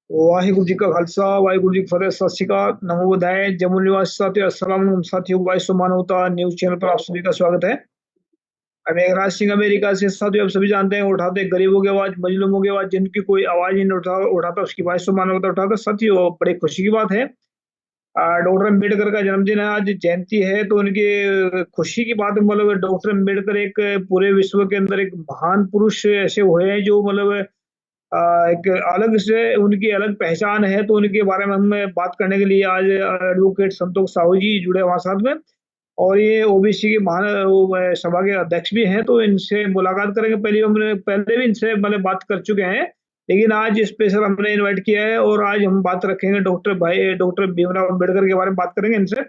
वाहिगुरु जी का खालसा वाहिगुरु जी की फतेह। सत श्री अकाल, नमो बुद्धाय। जम्मू निवासी साथियों, अस्सलाम वालेकुम साथियों। वॉइस ऑफ मानवता न्यूज चैनल पर आप सभी का स्वागत है। मेघराज सिंह अमेरिका से। साथियों, आप सभी जानते हैं, उठाते गरीबों की आवाज, मजलूमों की आवाज, जिनकी कोई आवाज ही नहीं उठाता उसकी वॉइस ऑफ मानवता उठाता। साथियों, बड़ी खुशी की बात है, डॉक्टर अम्बेडकर का जन्मदिन है, आज जयंती है, तो उनकी खुशी की बात है। मतलब डॉक्टर अम्बेडकर एक पूरे विश्व के अंदर एक महान पुरुष ऐसे हुए हैं जो मतलब एक अलग से उनकी अलग पहचान है। तो उनके बारे में हम बात करने के लिए आज एडवोकेट संतोष साहू जी जुड़े हमारे साथ में, और ये ओबीसी के सभा के अध्यक्ष भी हैं। तो इनसे मुलाकात करेंगे। पहले भी इनसे मतलब बात कर चुके हैं, लेकिन आज स्पेशल हमने इनवाइट किया है और आज हम बात रखेंगे डॉक्टर भीमराव अम्बेडकर के बारे में बात करेंगे इनसे।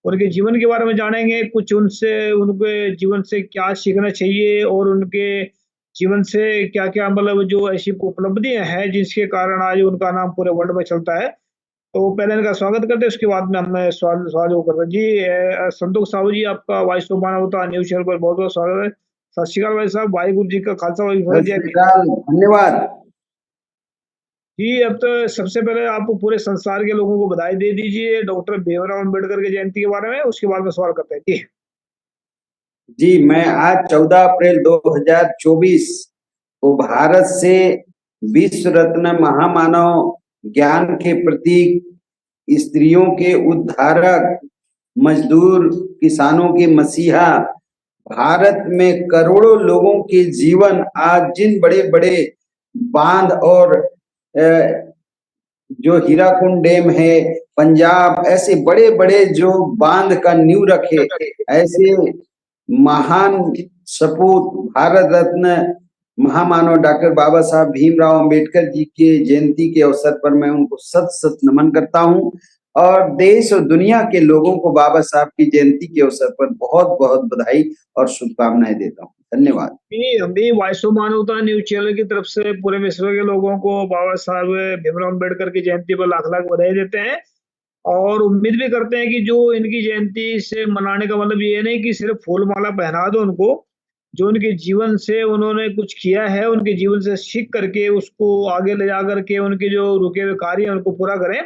उनके जीवन के बारे में जानेंगे, कुछ उनसे उनके जीवन से क्या सीखना चाहिए और उनके जीवन से क्या-क्या मतलब जो ऐसी उपलब्धियाँ हैं जिसके कारण आज उनका नाम पूरे वर्ल्ड में चलता है। तो पहले इनका स्वागत करते हैं, उसके बाद में हम सवाल सवाल वो कर रहे हैं। जी संतोष साहू जी, आपका वॉइस ऑफ मानवता न्यूज़ चैनल पर बहुत-बहुत स्वागत है। सत श्री अकाल भाई साहब, वाहिगुरु जी का खालसा वाहिगुरू जी सत की श्री फतेह। अकाल, धन्यवाद। जी, अब तो सबसे पहले आप पूरे संसार के लोगों को बधाई दे दीजिए डॉक्टर भीमराव अम्बेडकर की जयंती के बारे में, उसके बाद में सवाल करते हैं। जी। जी, मैं आज 14 अप्रैल 2024 को भारत से विश्व रत्न महामानव, ज्ञान के प्रतीक, स्त्रियों के उद्धारक, मजदूर किसानों के मसीहा, भारत में करोड़ों लोगों के जीवन आज जिन बड़े बड़े बांध और जो हीराकुंड डैम है, पंजाब, ऐसे बड़े बड़े जो बांध का नींव रखे, ऐसे महान सपूत भारत रत्न महामानव डॉक्टर बाबा साहब भीमराव अंबेडकर जी के जयंती के अवसर पर मैं उनको सत सत नमन करता हूं और देश और दुनिया के लोगों को बाबा साहब की जयंती के अवसर पर बहुत बहुत बधाई और शुभकामनाएं देता हूं। धन्यवाद। जी, हम भी वॉइस ऑफ मानवता न्यूज़ चैनल की तरफ से पूरे विश्व के लोगों को बाबा साहब भीमराव अम्बेडकर की जयंती पर लाख-लाख बधाई देते हैं, और उम्मीद भी करते हैं कि जो इनकी जयंती से मनाने का मतलब ये नहीं कि सिर्फ फूल-माला पहना दो उनको, जो उनके जीवन से उन्होंने कुछ किया है, उनके जीवन से सीख करके उसको आगे ले जा कर के उनके जो रुके हुए कार्य हैं उनको पूरा करें,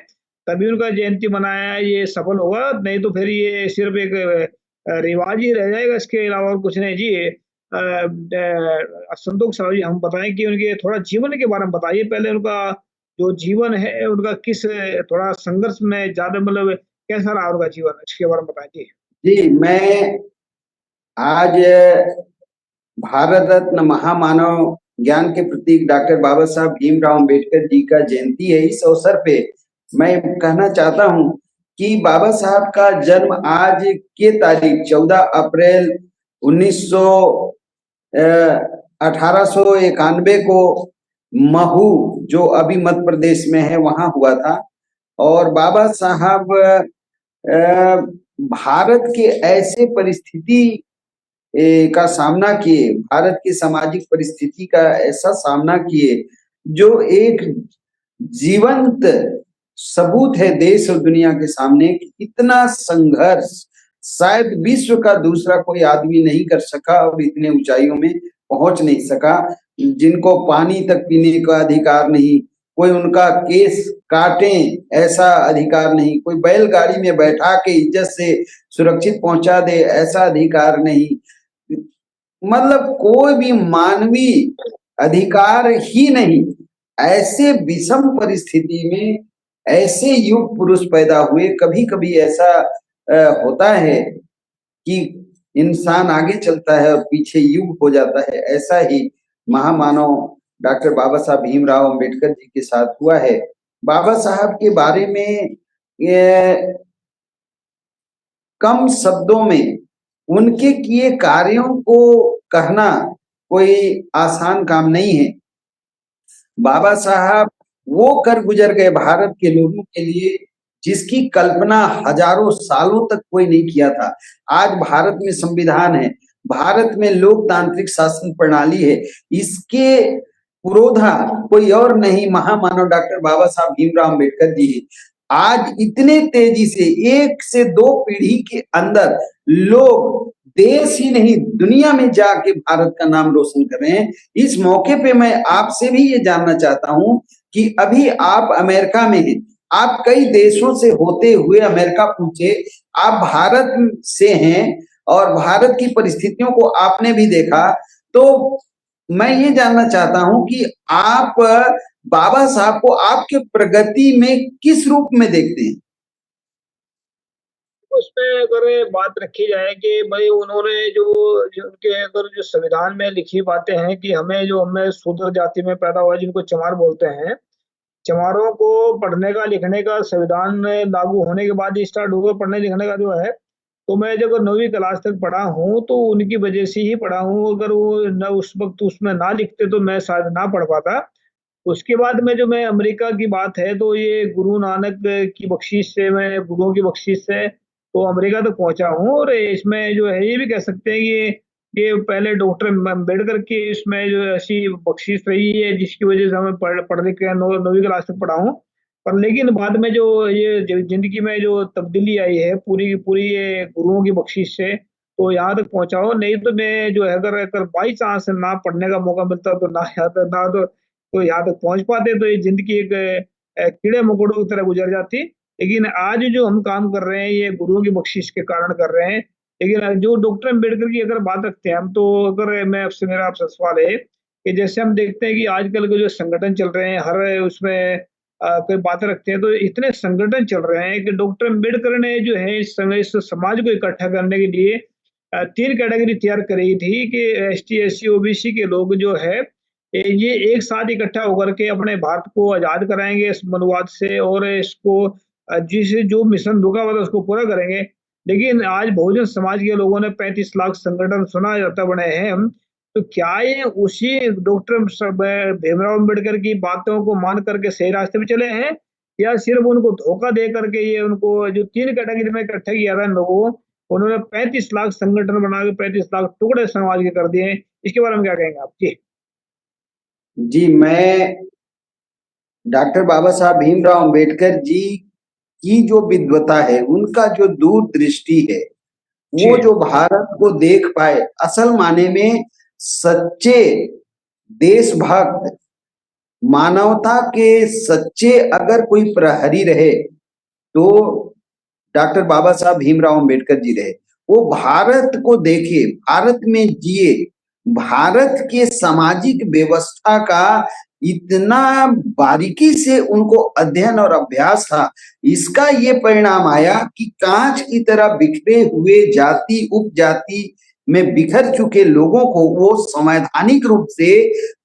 तभी उनका जयंती मनाया ये सफल होगा। नहीं तो फिर ये सिर्फ एक रिवाज ही रह जाएगा, इसके अलावा और कुछ नहीं। जी, संतोष साहब जी, हम बताएँ कि उनके थोड़ा जीवन के बारे में बताइए। पहले उनका जो जीवन है, उनका किस थोड़ा संघर्ष में ज़्यादा मतलब कैसा रहा उनका जीवन? इसके बारे में बताएँ? जी। जी, मैं आज भारत रत्न महामानव, ज्ञान के प्रतीक डॉक्टर बाबा साहब भीमराव अंबेडकर जी का जयंती है। इस अवसर पे मैं कहना चाहता हूं कि बाबा साहब का जन्म आज के तारीख 14 अप्रैल 1891 को महू, जो अभी मध्य प्रदेश में है, वहां हुआ था। और बाबा साहब भारत के ऐसे परिस्थिति का सामना किए, भारत की सामाजिक परिस्थिति का ऐसा सामना किए जो एक जीवंत सबूत है देश और दुनिया के सामने कि इतना संघर्ष शायद विश्व का दूसरा कोई आदमी नहीं कर सका और इतने ऊंचाइयों में पहुंच नहीं सका। जिनको पानी तक पीने का अधिकार नहीं, कोई उनका केस काटे ऐसा अधिकार नहीं, कोई बैलगाड़ी में बैठा के इज्जत से सुरक्षित पहुंचा दे ऐसा अधिकार नहीं, मतलब कोई भी मानवीय अधिकार ही नहीं। ऐसे विषम परिस्थिति में ऐसे युग पुरुष पैदा हुए। कभी कभी ऐसा होता है कि इंसान आगे चलता है और पीछे युग हो जाता है। ऐसा ही महामानव डॉक्टर बाबा साहब भीमराव अंबेडकर जी के साथ हुआ है। बाबा साहब के बारे में कम शब्दों में उनके किए कार्यों को कहना कोई आसान काम नहीं है। बाबा साहब वो कर गुजर गए भारत के लोगों के लिए जिसकी कल्पना हजारों सालों तक कोई नहीं किया था। आज भारत में संविधान है, भारत में लोकतांत्रिक शासन प्रणाली है, इसके पुरोधा कोई और नहीं, महामानव डॉक्टर बाबा साहब भीमराव अम्बेडकर जी है। आज इतने तेजी से 1 से 2 पीढ़ी के अंदर लोग देश ही नहीं दुनिया में जाके भारत का नाम रोशन कर रहे हैं। इस मौके पे मैं आपसे भी ये जानना चाहता हूं कि अभी आप अमेरिका में हैं, आप कई देशों से होते हुए अमेरिका पहुंचे, आप भारत से हैं और भारत की परिस्थितियों को आपने भी देखा। तो मैं ये जानना चाहता हूं कि आप बाबा साहब को आपके प्रगति में किस रूप में देखते हैं? उसमें अगर बात रखी जाए कि भाई उन्होंने जो उनके अगर जो संविधान में लिखी बातें हैं कि हमें शूद्र जाति में पैदा हुआ जिनको चमार बोलते हैं, चमारों को पढ़ने का लिखने का संविधान में लागू होने के बाद ही स्टार्ट हुआ पढ़ने लिखने का जो है। तो मैं जब 9वीं क्लास तक पढ़ा हूँ तो उनकी वजह से ही पढ़ा हूँ, अगर वो न उस वक़्त उसमें ना लिखते तो मैं शायद ना पढ़ पाता। उसके बाद में जो मैं अमेरिका की बात है तो ये गुरु नानक की बख्शीश से मैं गुरुओं की बख्शीश से तो अमेरिका तक पहुँचा हूँ और इसमें जो है ये भी कह सकते हैं कि ये पहले डॉक्टर अम्बेडकर की इसमें जो ऐसी बख्शीश रही है जिसकी वज़ह से हमें पढ़ लिख के 9वीं क्लास तक पढ़ा हूँ। पर लेकिन बाद में जो ये ज़िंदगी में जो तब्दीली आई है पूरी की पूरी ये गुरुओं की बख्शीश से, तो यहाँ तक पहुँचा हूँ। नहीं तो मैं जो है अगर अगर बाई चांस ना पढ़ने का मौका मिलता तो ना तो यहाँ तक पहुँच पाते, तो ये ज़िंदगी एक कीड़े-मकोड़ों की तरह गुज़र जाती। लेकिन आज जो हम काम कर रहे हैं ये गुरुओं की बख्शीश के कारण कर रहे हैं। लेकिन जो डॉक्टर अम्बेडकर की अगर बात रखते हैं हम, तो अगर मैं आपसे मेरा आपसे सवाल है कि जैसे हम देखते हैं कि आजकल के जो संगठन चल रहे हैं हर उसमें कोई बातें रखते हैं, तो इतने संगठन चल रहे हैं कि डॉक्टर अम्बेडकर ने जो है इस समाज को इकट्ठा करने के लिए 3 कैटेगरी तैयार करी थी कि एसटी, एससी, ओबीसी के लोग जो है ये एक साथ इकट्ठा होकर के अपने भारत को आज़ाद कराएँगे इस मनुवाद से और इसको जिसे जो मिशन रुका हुआ था उसको पूरा करेंगे। लेकिन आज बहुजन समाज के लोगों ने 35 लाख संगठन सुना जाता बने हैं हम, तो क्या ये उसी डॉक्टर भीमराव अम्बेडकर की बातों को मान करके सही रास्ते पे चले हैं? या सिर्फ़ उनको धोखा दे करके ये उनको जो 3 कैटेगरी में इकट्ठा किया था इन लोगों को, उन्होंने 35 लाख संगठन बना के 35 लाख टुकड़े समाज के कर दिए हैं। इसके बारे में क्या कहेंगे आप? जी। जी, मैं डॉक्टर बाबा साहब भीमराव अंबेडकर जी की जो विद्वता है, उनका जो दूरदृष्टि है, वो जी, जो भारत को देख पाए, असल माने में सच्चे देशभक्त, मानवता के सच्चे अगर कोई प्रहरी रहे, तो डॉक्टर बाबा साहब भीमराव अंबेडकर जी रहे। वो भारत को देखे, भारत में जिए, भारत के सामाजिक व्यवस्था का इतना बारीकी से उनको अध्ययन और अभ्यास था। इसका ये परिणाम आया कि कांच की तरह बिखरे हुए जाति उपजाति में बिखर चुके लोगों को वो संवैधानिक रूप से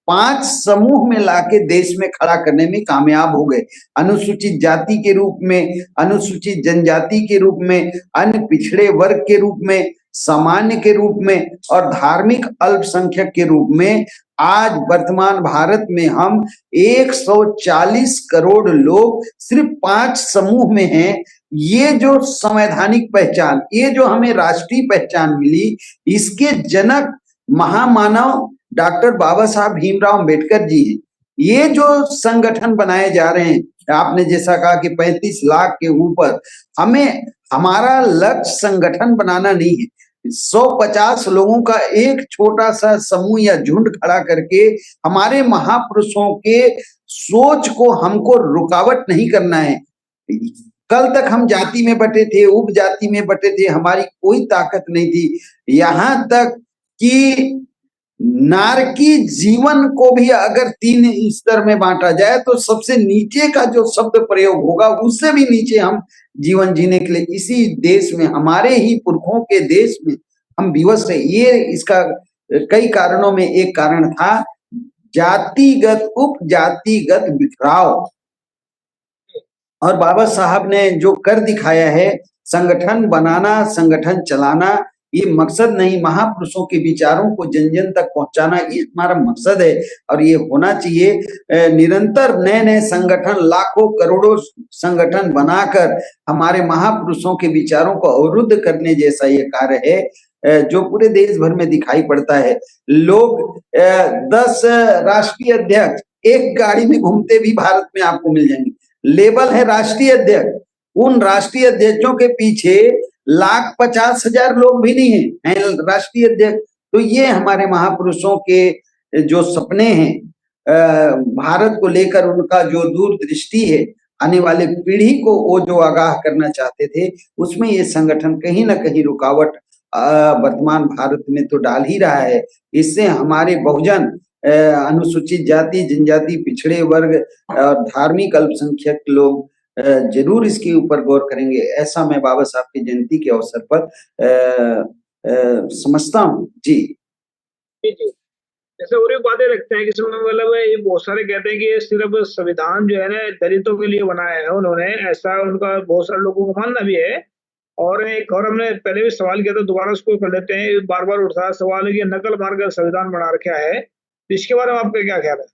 5 समूह में लाके देश में खड़ा करने में कामयाब हो गए। अनुसूचित जाति के रूप में, अनुसूचित जनजाति के रूप में, अन्य पिछड़े वर्ग के रूप में, सामान्य के रूप में और धार्मिक अल्पसंख्यक के रूप में। आज वर्तमान भारत में हम 140 करोड़ लोग सिर्फ 5 समूह में हैं। ये जो संवैधानिक पहचान, ये जो हमें राष्ट्रीय पहचान मिली, इसके जनक महामानव डॉक्टर बाबा साहब भीमराव अंबेडकर जी हैं। ये जो संगठन बनाए जा रहे हैं, आपने जैसा कहा कि 35 लाख के ऊपर, हमें हमारा लक्ष्य संगठन बनाना नहीं है। 150 लोगों का एक छोटा सा समूह या झुंड खड़ा करके हमारे महापुरुषों के सोच को हमको रुकावट नहीं करना है। कल तक हम जाति में बटे थे, उपजाति में बटे थे, हमारी कोई ताकत नहीं थी। यहाँ तक कि नारकी जीवन को भी अगर 3 स्तर में बांटा जाए तो सबसे नीचे का जो शब्द प्रयोग होगा उससे भी नीचे हम जीवन जीने के लिए इसी देश में, हमारे ही पुरखों के देश में हम विवश है। ये इसका कई कारणों में एक कारण था जातिगत उपजातिगत बिखराव। और बाबा साहब ने जो कर दिखाया है, संगठन बनाना, संगठन चलाना, ये मकसद नहीं, महापुरुषों के विचारों को जन जन तक पहुंचाना ये हमारा मकसद है। और ये होना चाहिए। निरंतर नए नए संगठन, लाखों करोड़ों संगठन बनाकर हमारे महापुरुषों के विचारों को अवरुद्ध करने जैसा ये कार्य है जो पूरे देश भर में दिखाई पड़ता है। लोग 10 राष्ट्रीय अध्यक्ष एक गाड़ी में घूमते भी भारत में आपको मिल जाएंगे, लेबल है राष्ट्रीय अध्यक्ष। उन राष्ट्रीय अध्यक्षों के पीछे 1,50,000 लोग भी नहीं हैं राष्ट्रीय अध्यक्ष। तो ये हमारे महापुरुषों के जो सपने हैं, भारत को लेकर उनका जो दूरदृष्टि है, आने वाले पीढ़ी को वो जो आगाह करना चाहते थे, उसमें ये संगठन कहीं ना कहीं रुकावट वर्तमान भारत में तो डाल ही रहा है। इससे हमारे बहुजन, अनुसूचित जाति, जनजाति, पिछड़े वर्ग और धार्मिक अल्पसंख्यक लोग जरूर इसके ऊपर गौर करेंगे, ऐसा मैं बाबा साहब की जयंती के अवसर पर समझता हूँ जी। जी। जैसे और भी बातें रखते हैं कि इसमें मतलब ये बहुत सारे कहते हैं कि ये सिर्फ संविधान जो है ना दलितों के लिए बनाया है उन्होंने, ऐसा उनका बहुत सारे लोगों को मानना भी है। और एक और हमने पहले भी सवाल किया था, दोबारा उसको कर लेते हैं, बार बार उठता है सवाल है कि नकल मारकर संविधान बना रखा है, तो इसके बारे में आपका क्या ख्याल है?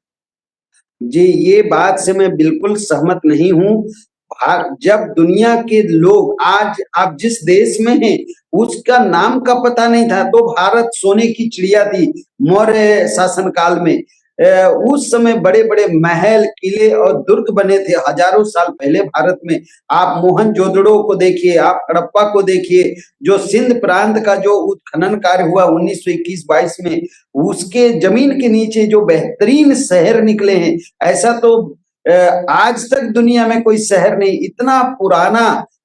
जी, ये बात से मैं बिल्कुल सहमत नहीं हूँ। जब दुनिया के लोग, आज आप जिस देश में हैं उसका नाम का पता नहीं था, तो भारत सोने की चिड़िया थी मौर्य शासन काल में। उस समय बड़े बड़े महल, किले और दुर्ग बने थे हजारों साल पहले भारत में। आप मोहनजोदड़ो को देखिए, आप हड़प्पा को देखिए, जो सिंध प्रांत का जो उत्खनन कार्य हुआ 1921-22 में, उसके जमीन के नीचे जो बेहतरीन शहर निकले हैं, ऐसा तो आज तक दुनिया में कोई शहर नहीं। इतना पुराना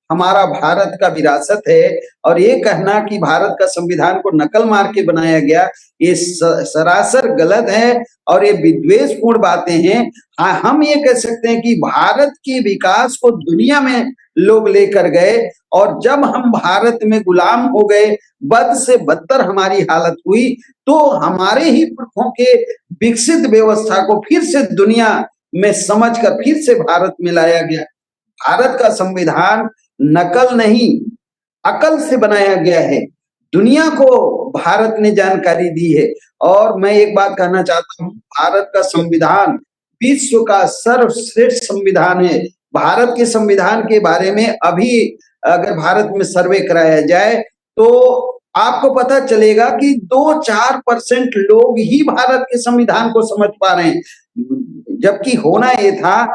हमारा भारत का विरासत है, और ये कहना कि भारत का संविधान को नकल मार के बनाया गया, ये सरासर गलत है और ये विद्वेषपूर्ण बातें हैं। हाँ, हम ये कह सकते हैं कि भारत के विकास को दुनिया में लोग लेकर गए, और जब हम भारत में गुलाम हो गए, बद से बदतर हमारी हालत हुई, तो हमारे ही पुरखों के विकसित व्यवस्था को फिर से दुनिया में समझकर फिर से भारत में लाया गया। भारत का संविधान नकल नहीं, अकल से बनाया गया है। दुनिया को भारत ने जानकारी दी है। और मैं एक बात कहना चाहता हूँ, भारत का संविधान विश्व का सर्वश्रेष्ठ संविधान है। भारत के संविधान के बारे में अभी अगर भारत में सर्वे कराया जाए तो आपको पता चलेगा कि 2-4% लोग ही भारत के संविधान को समझ पा रहे हैं, जबकि होना ये था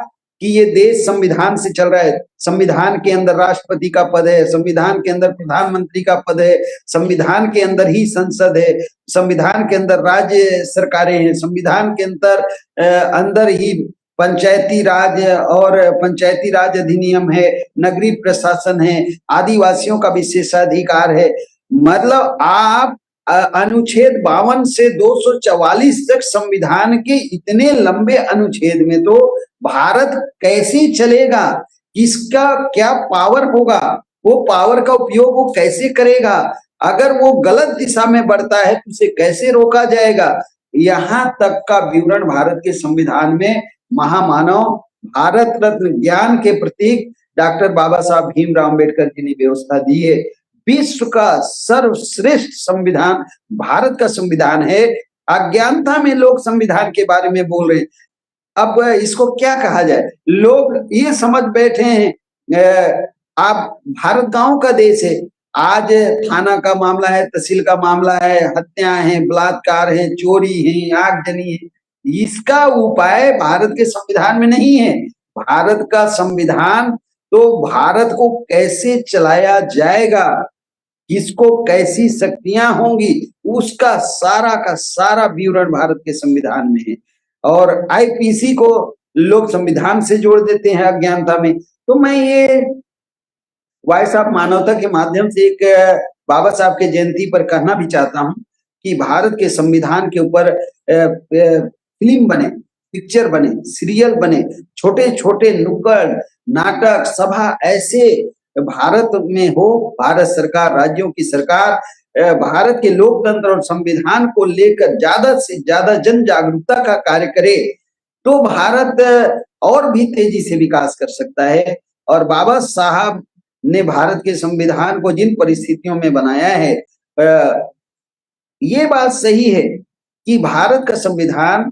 कि ये देश संविधान से चल रहा है। संविधान के अंदर राष्ट्रपति का पद है, संविधान के अंदर प्रधानमंत्री का पद है, संविधान के अंदर ही संसद है, संविधान के अंदर राज्य सरकारें हैं, संविधान के अंदर ही पंचायती राज और पंचायती राज अधिनियम है, नगरीय प्रशासन है, आदिवासियों का विशेषाधिकार है। मतलब आप अनुच्छेद 52 से 244 तक संविधान के इतने लंबे अनुच्छेद में तो भारत कैसे चलेगा, इसका क्या पावर होगा, वो पावर का उपयोग वो कैसे करेगा, अगर वो गलत दिशा में बढ़ता है तो उसे कैसे रोका जाएगा, यहाँ तक का विवरण भारत के संविधान में महामानव, भारत रत्न, ज्ञान के प्रतीक डॉक्टर बाबा साहब भीमराव अम्बेडकर जी ने व्यवस्था दी है। विश्व का सर्वश्रेष्ठ संविधान भारत का संविधान है। अज्ञानता में लोग संविधान के बारे में बोल रहे हैं। अब इसको क्या कहा जाए, लोग ये समझ बैठे हैं आप भारत गांव का देश है। आज थाना का मामला है, तहसील का मामला है, हत्या है, बलात्कार है, चोरी है, आगजनी है, इसका उपाय भारत के संविधान में नहीं है। भारत का संविधान तो भारत को कैसे चलाया जाएगा, किसको कैसी शक्तियां होंगी, उसका सारा का सारा विवरण भारत के संविधान में है। और आईपीसी को लोग संविधान से जोड़ देते हैं अज्ञानता में। तो मैं ये वॉइस ऑफ मानवता के माध्यम से एक बाबा साहब के जयंती पर कहना भी चाहता हूँ कि भारत के संविधान के ऊपर फिल्म बने, पिक्चर बने, सीरियल बने, छोटे छोटे नुक्कड़ नाटक सभा ऐसे भारत में हो। भारत सरकार, राज्यों की सरकार भारत के लोकतंत्र और संविधान को लेकर ज्यादा से ज्यादा जन जागरूकता का कार्य करे तो भारत और भी तेजी से विकास कर सकता है। और बाबा साहब ने भारत के संविधान को जिन परिस्थितियों में बनाया है, ये बात सही है कि भारत का संविधान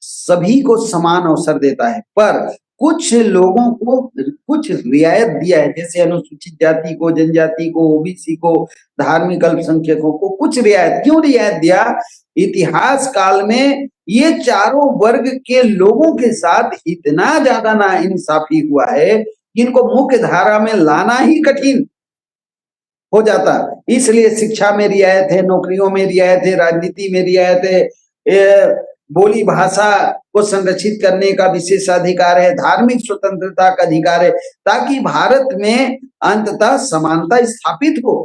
सभी को समान अवसर देता है, पर कुछ लोगों को कुछ रियायत दिया है, जैसे अनुसूचित जाति को, जनजाति को, ओबीसी को, धार्मिक अल्पसंख्यकों को कुछ रियायत। क्यों रियायत दिया? इतिहास काल में ये चारों वर्ग के लोगों के साथ इतना ज्यादा नाइंसाफी हुआ है कि इनको मुख्य धारा में लाना ही कठिन हो जाता। इसलिए शिक्षा में रियायत है, नौकरियों में रियायत है, राजनीति में रियायत है, बोली भाषा को संरक्षित करने का विशेषाधिकार है, धार्मिक स्वतंत्रता का अधिकार है, ताकि भारत में अंततः समानता स्थापित हो।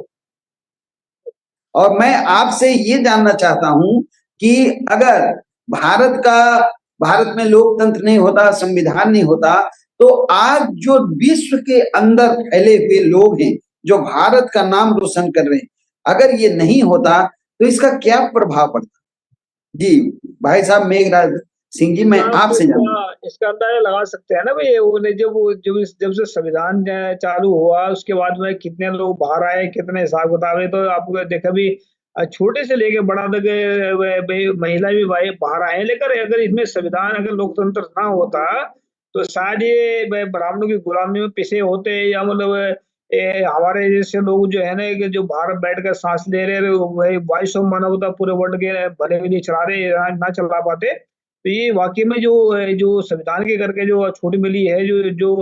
और मैं आपसे ये जानना चाहता हूं कि अगर भारत में लोकतंत्र नहीं होता, संविधान नहीं होता, तो आज जो विश्व के अंदर फैले हुए लोग हैं जो भारत का नाम रोशन कर रहे हैं, अगर ये नहीं होता तो इसका क्या प्रभाव पड़ता? जी भाई साहब मेघराज सिंह जी, मैं आपसे जानूं। इसका अंदाजा लगा सकते हैं ना भाई, उन्हें जब से संविधान चालू हुआ उसके बाद में कितने लोग बाहर आए, कितने हिसाब किताब है, तो आपको देखा भी छोटे से लेके बड़ा तक महिला भी भाई बाहर आए। लेकिन अगर इसमें संविधान, अगर लोकतंत्र ना होता तो शायद ये ब्राह्मणों की गुलामी में पिसे होते, या मतलब हमारे जैसे लोग जो है ना कि जो बाहर बैठकर सांस ले रहे, वही वॉइस ऑफ मानवता पूरे वर्ल्ड के भले भी नहीं चला रहे, ना चला पाते। तो ये वाकई में जो संविधान के करके जो छूट मिली है, जो जो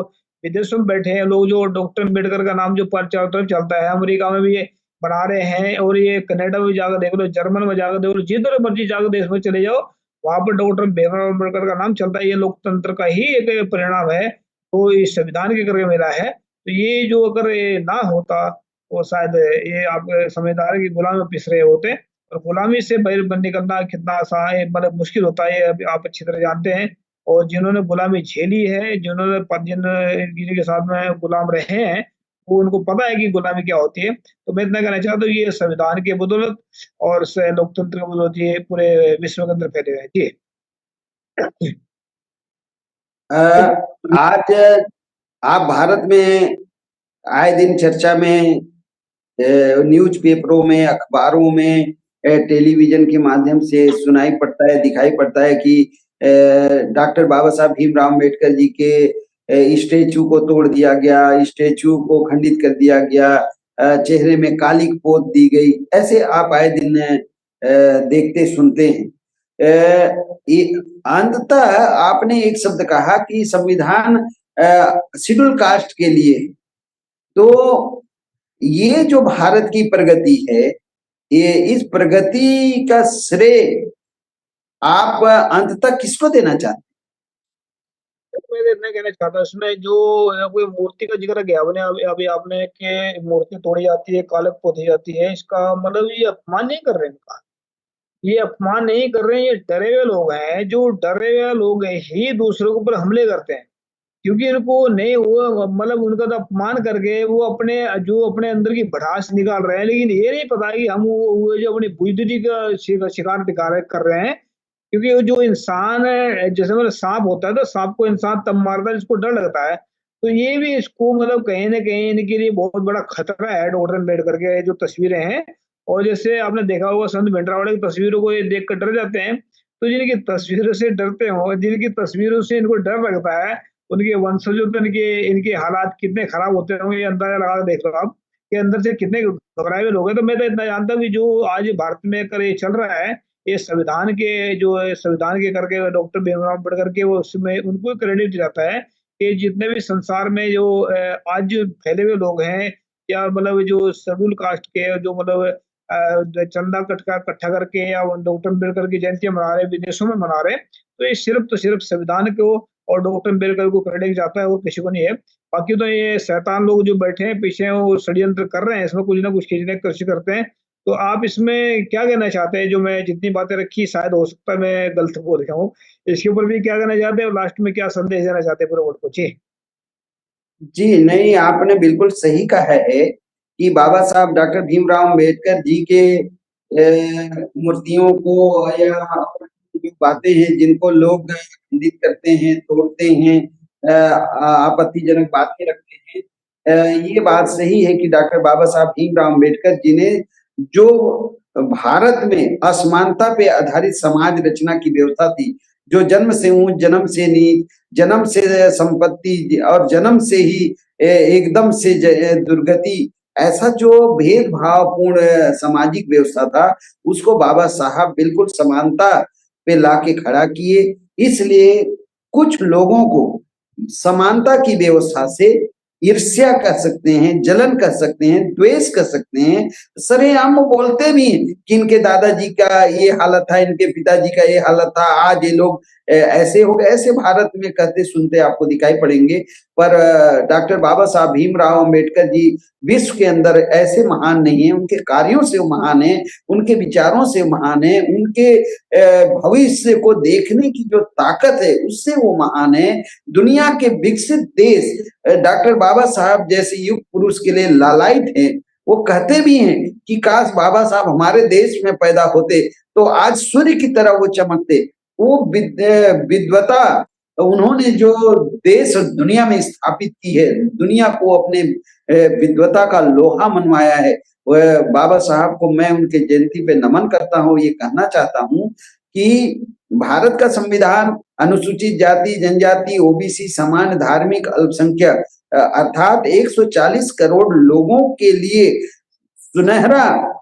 विदेशों में बैठे हैं लोग, जो डॉक्टर अम्बेडकर का नाम जो चारों तरफ चलता है, अमेरिका में भी ये बना रहे हैं, और ये कनाडा में जाकर देख लो, जर्मन में जाकर देख लो, जिधर मर्जी जाकर देश में चले जाओ, वहां पर डॉक्टर भीमराव अम्बेडकर का नाम चलता है। ये लोकतंत्र का ही एक परिणाम है, तो इस संविधान के करके मिला है। तो ये जो अगर ये ना होता तो शायद ये आप समझदार की गुलाम में पिस रहे होते, और गुलामी से बाहर निकलना कितना आसान है, मतलब मुश्किल होता है, अभी आप अच्छी तरह जानते हैं। और जिन्होंने गुलामी झेली है, जिनके साथ में गुलाम रहे हैं, वो उनको पता है कि गुलामी क्या होती है। तो मैं इतना कहना चाहता हूँ, ये संविधान की बदौलत और लोकतंत्र की बदौलत ये पूरे विश्व के अंदर फैले हुए हैं। जी। आज आप भारत में आए दिन चर्चा में, न्यूज पेपरों में, अखबारों में, टेलीविजन के माध्यम से सुनाई पड़ता है, दिखाई पड़ता है कि डॉक्टर बाबा साहब भीमराव अम्बेडकर जी के स्टेचू को तोड़ दिया गया, स्टेचू को खंडित कर दिया गया, चेहरे में कालिक पोत दी गई। ऐसे आप आए दिन देखते सुनते हैं। अंततः आपने एक शब्द कहा कि संविधान शेड्यूल कास्ट के लिए, तो ये जो भारत की प्रगति है, ये इस प्रगति का श्रेय आप अंततः किसको देना चाहते हैं? मैं इतना कहना चाहता हूँ, इसमें जो कोई मूर्ति का जिक्र किया आपने, अभी आपने कि मूर्ति तोड़ी जाती है, कालक पोती जाती है, इसका मतलब ये अपमान नहीं कर रहे हैं इनका, ये अपमान नहीं कर रहे हैं, ये डरे हुए लोग हैं। जो डरे हुए लोग ही दूसरों के ऊपर हमले करते हैं, क्योंकि इनको नहीं, वो मतलब उनका तो अपमान करके वो अपने अंदर की भड़ास निकाल रहे हैं, लेकिन ये नहीं पता कि हम वो जो अपनी बुद्धि का शिकार कर रहे हैं। क्योंकि वो जो इंसान है, जैसे मतलब सांप होता है, तो सांप को इंसान तब मारता है जिसको डर लगता है। तो ये भी इसको मतलब कहीं न कहीं इनके लिए बहुत बड़ा खतरा है, डॉक्टर अम्बेडकर के जो तस्वीरें हैं। और जैसे आपने देखा होगा संत भिंडरावाले की तस्वीरों को ये देखकर डर जाते हैं, तो जिनकी तस्वीरों से डरते हो, जिनकी तस्वीरों से इनको डर लगता है, उनके वंशजों पे इनके हालात कितने खराब होते होंगे, ये अंदाजा लगा के देख लो आप, कि अंदर से कितने घबराए हुए लोग हैं। तो मैं तो इतना जानता हूँ कि जो आज भारत में अगर ये चल रहा है, ये संविधान के करके डॉक्टर भीमराव अम्बेडकर के, वो उसमें उनको क्रेडिट जाता है कि जितने भी संसार में जो आज फैले हुए लोग हैं, या मतलब जो शेड्यूल कास्ट के जो मतलब चंदा इकट्ठा करके या डॉक्टर अम्बेडकर की जयंती मना रहे, विदेशों में मना रहे, तो ये सिर्फ तो सिर्फ संविधान को और डॉक्टर अम्बेडकर को क्रेडिट जाता है, और किसी को नहीं है। बाकी तो ये शैतान लोग जो बैठे हैं पीछे, वो षड्यंत्र कर रहे हैं, इसमें कुछ ना कुछ खींचने की कोशिश करते हैं। तो आप इसमें क्या कहना चाहते हैं? जो मैं जितनी बातें रखी, शायद हो सकता है मैं गलत बोल गया हूँ। इसके ऊपर भी क्या कहना चाहते हैं, और लास्ट में क्या संदेश देना चाहते हैं पूरे वर्ल्ड को? जी। जी नहीं, आपने बिल्कुल सही कहा है कि बाबा साहब डॉक्टर भीमराव अम्बेडकर जी के मूर्तियों को या जो बातें हैं जिनको लोग खंडित करते हैं, तोड़ते हैं, आपत्तिजनक बातें रखते हैं, ये बात सही है कि डॉक्टर बाबा साहब भीमराव अम्बेडकर जी ने जो भारत में असमानता पे आधारित समाज रचना की व्यवस्था थी, जो जन्म से ऊंच, जन्म से नीच, जन्म से संपत्ति और जन्म से ही एकदम से दुर्गति, ऐसा जो भेदभावपूर्ण सामाजिक व्यवस्था था, उसको बाबा साहब बिल्कुल समानता पे लाके खड़ा किए। इसलिए कुछ लोगों को समानता की व्यवस्था से ईर्ष्या कह सकते हैं, जलन कह सकते हैं, द्वेष कह सकते हैं। सरेआम वो बोलते भी हैं कि इनके दादाजी का ये हालत था, इनके पिताजी का ये हालत था, आज ये लोग ऐसे हो गए। ऐसे भारत में कहते सुनते आपको दिखाई पड़ेंगे। पर डॉक्टर बाबा साहब भीमराव अम्बेडकर जी विश्व के अंदर ऐसे महान नहीं है, उनके कार्यों से वो महान है, उनके विचारों से महान है, उनके भविष्य को देखने की जो ताकत है उससे वो महान है। दुनिया के विकसित देश डॉक्टर बाबा साहब जैसे युग पुरुष के लिए लालायित हैं। वो कहते भी हैं कि काश बाबा साहब हमारे देश में पैदा होते तो आज सूर्य की तरह वो चमकते। वो विद्वता उन्होंने जो देश और दुनिया में स्थापित की है, दुनिया को अपने विद्वता का लोहा मनवाया है। बाबा साहब को मैं उनके जयंती पे नमन करता हूँ। ये कहना चाहता हूँ कि भारत का संविधान अनुसूचित जाति जनजाति ओबीसी सामान्य धार्मिक अल्पसंख्यक अर्थात 140 करोड़ लोगों के लिए सुनहरा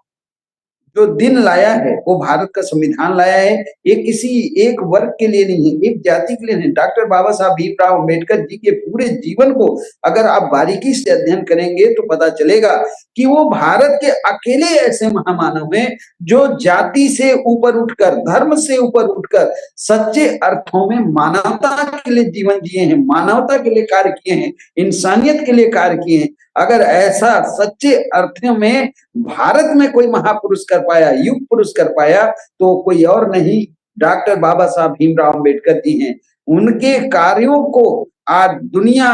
जो दिन लाया है वो भारत का संविधान लाया है। ये किसी एक वर्ग के लिए नहीं है, एक जाति के लिए नहीं। डॉक्टर बाबा साहब भीमराव अम्बेडकर जी के पूरे जीवन को अगर आप बारीकी से अध्ययन करेंगे तो पता चलेगा कि वो भारत के अकेले ऐसे महामानव हैं जो जाति से ऊपर उठकर, धर्म से ऊपर उठकर सच्चे अर्थों में मानवता के लिए जीवन जिए हैं, मानवता के लिए कार्य किए हैं, इंसानियत के लिए कार्य किए हैं। अगर ऐसा सच्चे अर्थों में भारत में कोई महापुरुष कर पाया, युग पुरुष कर पाया तो कोई और नहीं, डॉक्टर बाबा साहब भीमराव अम्बेडकर जी हैं। उनके कार्यों को आज दुनिया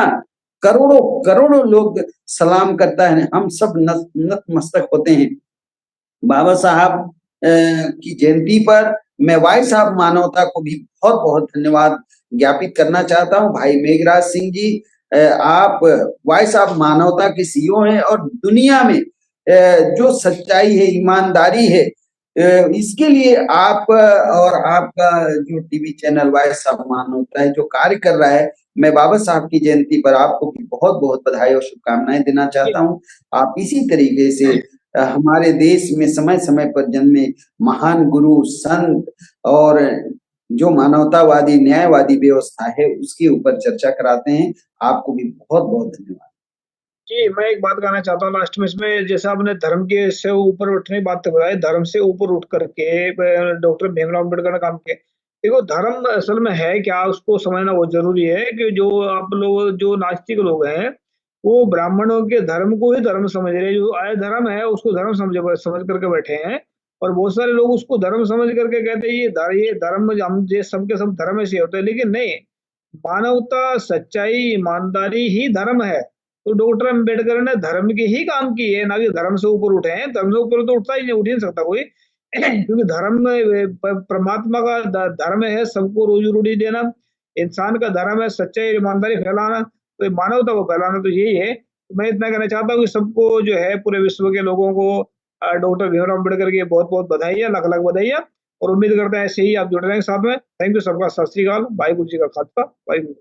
करोड़ों करोड़ों लोग सलाम करता है, हम सब नतमस्तक होते हैं। बाबा साहब की जयंती पर मैं वाई साहब मानवता को भी बहुत बहुत धन्यवाद ज्ञापित करना चाहता हूँ। भाई मेघराज सिंह जी, आप वाई साहब मानवता के सीईओ हैं और दुनिया में जो सच्चाई है, ईमानदारी है, इसके लिए आप और आपका जो टीवी चैनल वाई साहब मानवता है जो कार्य कर रहा है, मैं बाबा साहब की जयंती पर आपको भी बहुत बहुत बधाई और शुभकामनाएं देना चाहता हूँ। आप इसी तरीके से हमारे देश में समय समय पर जन्मे महान गुरु संत और जो मानवतावादी न्यायवादी व्यवस्था है उसके ऊपर चर्चा कराते हैं। आपको भी बहुत बहुत धन्यवाद। जी, मैं एक बात कहना चाहता हूँ लास्ट में इसमें, जैसे आपने धर्म के से ऊपर उठने की बात बताई, धर्म से ऊपर उठ करके डॉक्टर भीमराव अम्बेडकर ने काम किया। देखो धर्म असल में है क्या, उसको समझना बहुत ज़रूरी है कि जो आप लोग जो नास्तिक लोग हैं, वो ब्राह्मणों के धर्म को ही धर्म समझ रहे हैं, जो अधर्म है उसको धर्म समझ करके बैठे हैं। और बहुत सारे लोग उसको धर्म समझ करके कहते हैं ये धर्म हम ये सब के सब धर्म ऐसे होते हैं, लेकिन नहीं, मानवता, सच्चाई, ईमानदारी ही धर्म है। तो डॉक्टर अम्बेडकर ने धर्म के ही काम किए हैं, ना कि धर्म से ऊपर उठे हैं। धर्म से ऊपर तो उठता ही नहीं, उठ ही नहीं सकता कोई। क्योंकि धर्म परमात्मा का धर्म है सबको रोजी रोटी देना, इंसान का धर्म है सच्चाई ईमानदारी फैलाना, तो मानवता को फैलाना, तो यही है। तो मैं इतना कहना चाहता हूँ कि सबको जो है पूरे विश्व के लोगों को डॉक्टर भीमराव अम्बेडकर की बहुत बहुत बधाई, लाख लाख बधाई। और उम्मीद करते हैं ऐसे ही आप जुड़ रहेंगे साथ में। थैंक यू सबका, सत श्री अकाल, वाहिगुरु जी का खालसा, वाहिगुरु।